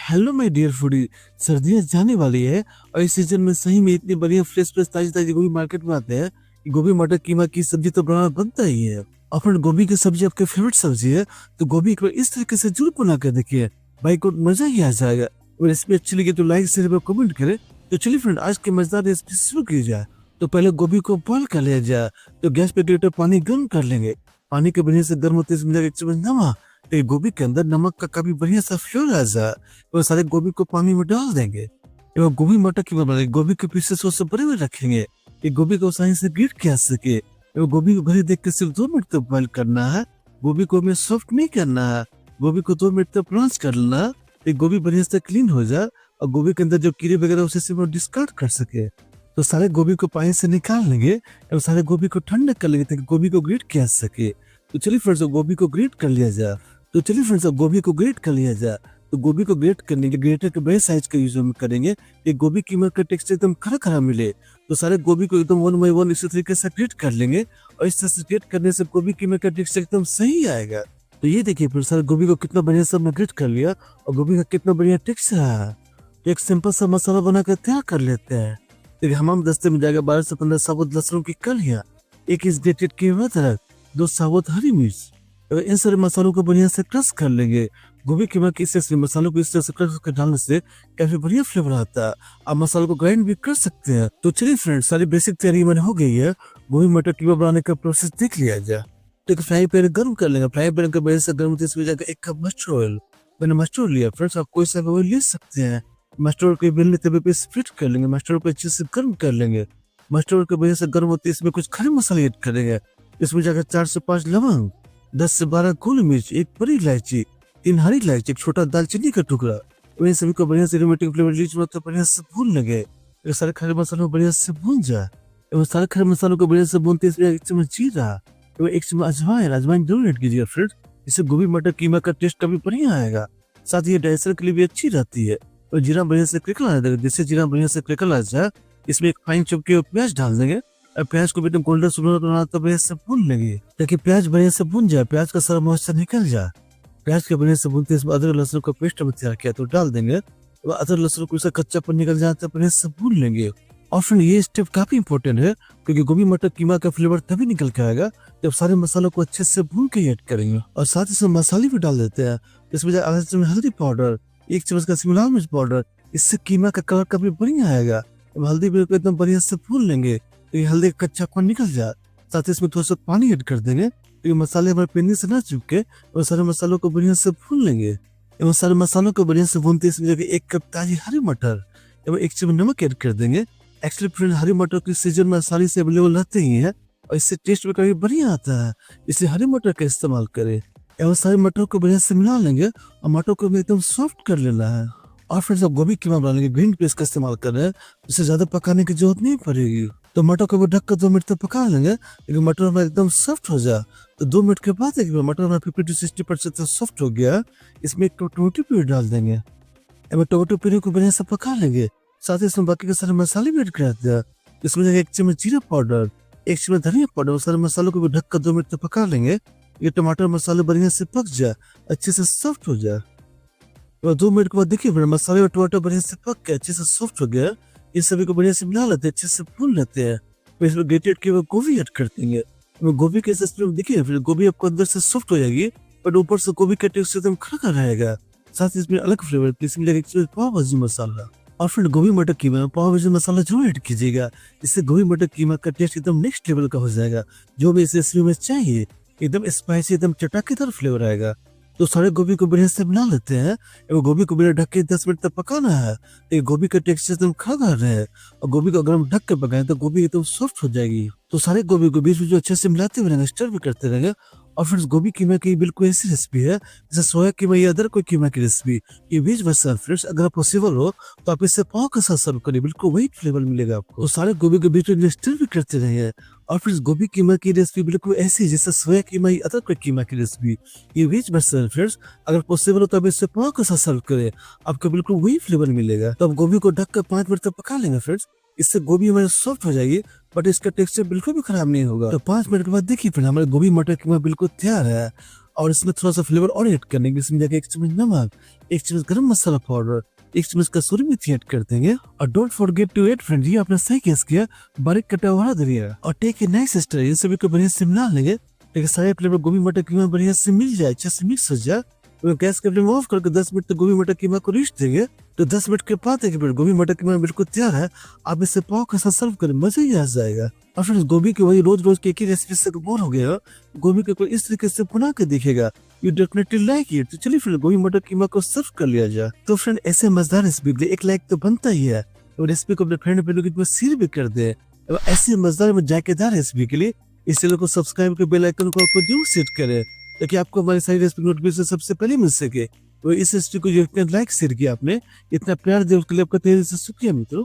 Hello my dear foodie. सर्दियाँ जाने वाली है और इस सीजन में सही में इतनी बढ़िया फ्रेश फ्रेश ताजी ताजी गोभी मार्केट में आते हैं कि गोभी मटर कीमा की सब्जी तो बनाना बनता ही है। और फिर गोभी की सब्जी आपके फेवरेट सब्जी है तो गोभी एक बार इस तरीके से जरूर बना कर देखिए, भाई को मजा ही आ जाएगा। और रेसिपी अच्छी लगी तो लाइक शेयर और कमेंट करे। तो चलिए फ्रेंड, आज की मजेदार रेसिपी शुरू की जाए। तो पहले गोभी को बॉइल कर लिया जाए। तो गैस पे लीटर पानी गर्म कर लेंगे। पानी के बढ़िया से गर्म होते इसमें एक चम्मच नमक, तो ये गोभी के अंदर नमक का काफी बढ़िया सा फ्लेवर आ जाए। तो सारे गोभी को पानी में डाल देंगे। एवं गोभी मटर की बनाएंगे। गोभी के पीसेस को सब बड़े हुए रखेंगे कि गोभी को आसानी से ग्रेट किया सके। एवं गोभी को भरी देख के सिर्फ 2 मिनट तक बॉइल करना है। गोभी को हमें सॉफ्ट नहीं करना है। गोभी को 2 मिनट तक ब्रांच कर लेना है। गोभी बढ़िया से क्लीन हो जाए और गोभी के अंदर जो कीड़े वगैरह उसे सिर्फ डिस्कार्ड कर सके। तो सारे गोभी को पानी से निकाल लेंगे और सारे गोभी को ठंडा कर लेंगे ताकि गोभी को ग्रेट किया सके। तो चलिए फ्रेंड्स, गोभी को ग्रेट कर लिया जाए। तो चलिए फ्रेंड्स, गोभी को ग्रेट कर लिया जाए। तो गोभी को ग्रेट करने के ग्रेटर के बड़े साइज का यूज हम करेंगे। ये गोभी कीमा का टेक्सचर एकदम खरा खरा मिले। तो सारे गोभी को एकदम 1 बाय 1 इसी तरीके से ग्रेट कर लेंगे और इस तरह से ग्रेट करने से गोभी कीमा का टेक्सचर एकदम सही आएगा। तो ये देखिए फिर सारे गोभी को कितना बढ़िया से हमने ग्रेट कर लिया और गोभी का कितना बढ़िया टेक्सचर है। तो एक सिंपल सा मसाला बनाकर तैयार कर लेते हैं। देखिए हमाम दस्ते में जाएगा 12 से 15 साबुत लहसुन की कलियां, 1 इंच ग्रेटेड कीमा अदरक, 2 साबुत हरी मिर्च। इन सारे मसालों को बढ़िया से क्रश कर लेंगे। गोभी कीमा के इस मसालों को इस तरह से क्रश कर डालने से काफी बढ़िया फ्लेवर आता है। आप मसालों को ग्राइंड भी कर सकते हैं। तो चलिए फ्रेंड्स, सारी बेसिक तैयारी मैंने हो गई है। गोभी मटर कीमा बनाने का प्रोसेस देख लिया जाए। तो एक फ्राई पैन गर्म कर लेंगे। फ्राई पैन के बढ़िया से गर्म होते इसमें जाकर 1 कप मस्टर्ड ऑयल, मैंने मस्टर्ड ऑयल लिया। फ्रेंड्स, आप कोई सा ऑयल ले सकते हैं। मस्टर्ड के बेलने तवे पे स्प्लिट कर लेंगे। मस्टर्ड को अच्छे से गर्म कर लेंगे। मस्टर्ड के बढ़िया से गर्म होते इसमें कुछ खड़े मसाले ऐड करेंगे। इसमें जाकर 4 से 5 लवंग, 10 से 12 गोल मिर्च, 1 बड़ी इलायची, 3 हरी इलायची, 1 छोटा दालचीनी का टुकड़ा। इन सभी को बढ़िया से एरोमेटिक फ्लेवर लीच मतलब बढ़िया से भून लगे। सारे खड़े मसालों को बढ़िया से भून जाए। एवं सारे खड़े मसालों को बढ़िया से भूनते इसमें 1 चम्मच जीरा एवं 1 चम्मच अजवाइन। अजवाइन जरूर ऐड कीजिएगा फ्रेंड्स, इससे गोभी मटर कीमा का टेस्ट काफी बढ़िया आएगा। साथ ही डाइजेशन के लिए भी अच्छी रहती है। और जीरा बढ़िया से क्रिकल आ जाएगा। जिससे जीरा बढ़िया से क्रिकल आ जाए इसमें 1 फाइन चॉप के प्याज डाल देंगे। प्याज को भी एकदम गोल्डन सुनहरा तो बढ़िया से भून लेंगे ताकि प्याज बढ़िया से भून जाए, प्याज का सारा मॉइस्चर निकल जाए। प्याज के बढ़िया से भूनते इसमें अदरक लहसुन का पेस्ट हम तैयार किया तो डाल देंगे। अदरक लहसुन को इसका कच्चापन निकल जाए तो बढ़िया से भून लेंगे। और फ्रेंड, ये स्टेप काफी इंपॉर्टेंट है क्योंकि गोभी मटर कीमा का फ्लेवर तभी निकल के आएगा जब सारे मसालों को अच्छे से भून के ऐड करेंगे। और साथ ही इसमें मसाले भी डाल देते हैं। इसमें आधा चम्मच हल्दी पाउडर, 1 चम्मच का शिमला मिर्च पाउडर, इससे कीमा का कलर काफी बढ़िया आएगा। हल्दी भी एकदम बढ़िया से भून लेंगे तो ये हल्दी का कच्चापन निकल जाए। साथ ही इसमें थोड़ा सा पानी ऐड कर देंगे तो ये मसाले हमारे पेनी से ना चिपके और सारे मसालों को बढ़िया से भून लेंगे। एवं सारे मसालों को बढ़िया से भूनते इसमें 1 कप ताजी हरी मटर एवं 1 चम्मच नमक ऐड कर देंगे। एक्चुअली फ्रेंड, हरी मटर की सीजन में आसानी से अवेलेबल रहते ही है और इससे टेस्ट भी काफी बढ़िया आता है, इसलिए हरी मटर का इस्तेमाल करें। एवं सारे मटर को बढ़िया से मिला लेंगे और मटर को एकदम सॉफ्ट कर लेना है। और फिर जब गोभी कीमा बनाने के ग्रीन पेस्ट का इस्तेमाल कर रहे हैं, इससे ज्यादा पकाने की जरूरत नहीं पड़ेगी। तो मटर को भी ढककर 2 मिनट तक पका लेंगे लेकिन मटर हमारा एकदम सॉफ्ट हो जाए। तो 2 मिनट के बाद देखिए मटर हमारा 50 से 60% तक सॉफ्ट हो गया। इसमें 1 टोमेटो प्यूरी डाल देंगे एवं टोमेटो प्यूरी को बढ़िया से पका लेंगे। साथ ही इसमें बाकी के सारे मसाले भी ऐड कर देते हैं। इसमें 1 चम्मच जीरा पाउडर, 1 चम्मच धनिया पाउडर, सारे मसालों को भी ढककर 2 मिनट तक पका लेंगे। ये टमाटर मसाले बढ़िया से पक जाए, अच्छे से सॉफ्ट हो जाए। 2 मिनट के बाद देखिए मसाले और टमाटर बढ़िया से पक के अच्छे से सॉफ्ट हो गया। इस सभी को बढ़िया से मिला लेते हैं, अच्छे से भून लेते हैं। फिर इसमें ग्रेटेड किए हुए गोभी ऐड कर देंगे। गोभी के सिस्टम देखिए फिर गोभी आपको अंदर से सॉफ्ट हो जाएगी पर ऊपर से गोभी का टेस्ट एकदम खड़ा रहेगा। साथ ही इसमें अलग फ्लेवर इसमें लगेगा पाव भाजी मसाला। और फिर गोभी मटर कीमा में पाव भाजी मसाला जरूर ऐड कीजिएगा। इससे गोभी मटर कीमा का टेस्ट एकदम नेक्स्ट लेवल का हो जाएगा, जो भी इस रेसिपी में चाहिए। एकदम स्पाइसी, एकदम चटाकेदार फ्लेवर आएगा। तो सारे गोभी को बढ़िया से बना लेते हैं एवं गोभी को बिना ढक के 10 मिनट तक पकाना है। तो गोभी का टेक्सचर एकदम खड़ा रहे और गोभी को अगर हम ढक के पकाएं तो गोभी एकदम सॉफ्ट हो जाएगी। तो सारे गोभी को बीच में जो अच्छे से मिलाते हुए रहेंगे, स्टर भी करते रहेंगे। और फिर गोभी कीमा की बिल्कुल ऐसी रेसिपी है जैसे सोया कीमा या अदर कोई कीमा की रेसिपी। ये बीच वर्षा फ्रेंड्स, अगर पॉसिबल हो तो आप इससे पाव के साथ सर्व करिए, बिल्कुल वही फ्लेवर मिलेगा आपको। तो सारे गोभी के बीच में स्टर भी करते रहिए। और फिर गोभी कीमा की रेसिपी बिल्कुल ऐसी जैसे सोया कीमा या अदर कोई कीमा की रेसिपी। ये बीच वर्षा फ्रेंड्स, अगर पॉसिबल हो तो आप इससे पाव के साथ सर्व करें, आपको बिल्कुल वही फ्लेवर मिलेगा। तो आप गोभी को ढककर 5 मिनट तक पका लेंगे फ्रेंड्स। इससे गोभी हमारी सॉफ्ट हो जाएगी बट इसका टेक्सचर बिल्कुल भी खराब नहीं होगा। तो 5 मिनट के बाद देखिए फिर हमारे गोभी मटर कीमा बिल्कुल तैयार है। और इसमें थोड़ा सा फ्लेवर और ऐड करने के, इसमें जाके 1 चम्मच नमक, 1 चम्मच गरम मसाला पाउडर, 1 चम्मच कसूरी मेथी ऐड कर देंगे और don't forget to add friend, ये आपने सही गेस किया, बारीक कटा हुआ धनिया। और टेक ए नाइस स्टर, इन सभी को बढ़िया से मिला लेंगे लेकिन सारे प्लेट में गोभी मटर कीमा बढ़िया से मिल जाए, अच्छे से मिक्स हो जाए। तो गैस के फ्लेम ऑफ करके 10 मिनट तक गोभी मटर कीमा को रीच देंगे। तो 10 मिनट के बाद देखिए फिर गोभी मटर कीमा बिल्कुल तैयार है। आप इसे पाव के साथ सर्व करें, मजा ही आ जाएगा। और फ्रेंड्स गोभी की वही रोज रोज की एक ही रेसिपी से बोर हो गया, गोभी को कोई इस तरीके से बना के दिखेगा, यू डेफिनेटली लाइक इट। तो चलिए फिर गोभी मटर कीमा को सर्व कर लिया जाए। तो फ्रेंड ऐसे मजेदार रेसिपी के लिए एक लाइक तो बनता ही है, और रेसिपी को अपने फ्रेंड पे शेयर भी कर दे। ऐसी मजेदार में जायकेदार रेसिपी के लिए इस चैनल को सब्सक्राइब कर बेल आइकन को आपको जरूर सेट करें ताकि आपको हमारी सारी रेसिपी नोटिफिकेशन सबसे पहले मिल सके। तो इस रेसिपी को जो इतना लाइक शेयर किया आपने, इतना प्यार दिया उसके लिए आपका तहे दिल से शुक्रिया मित्रों।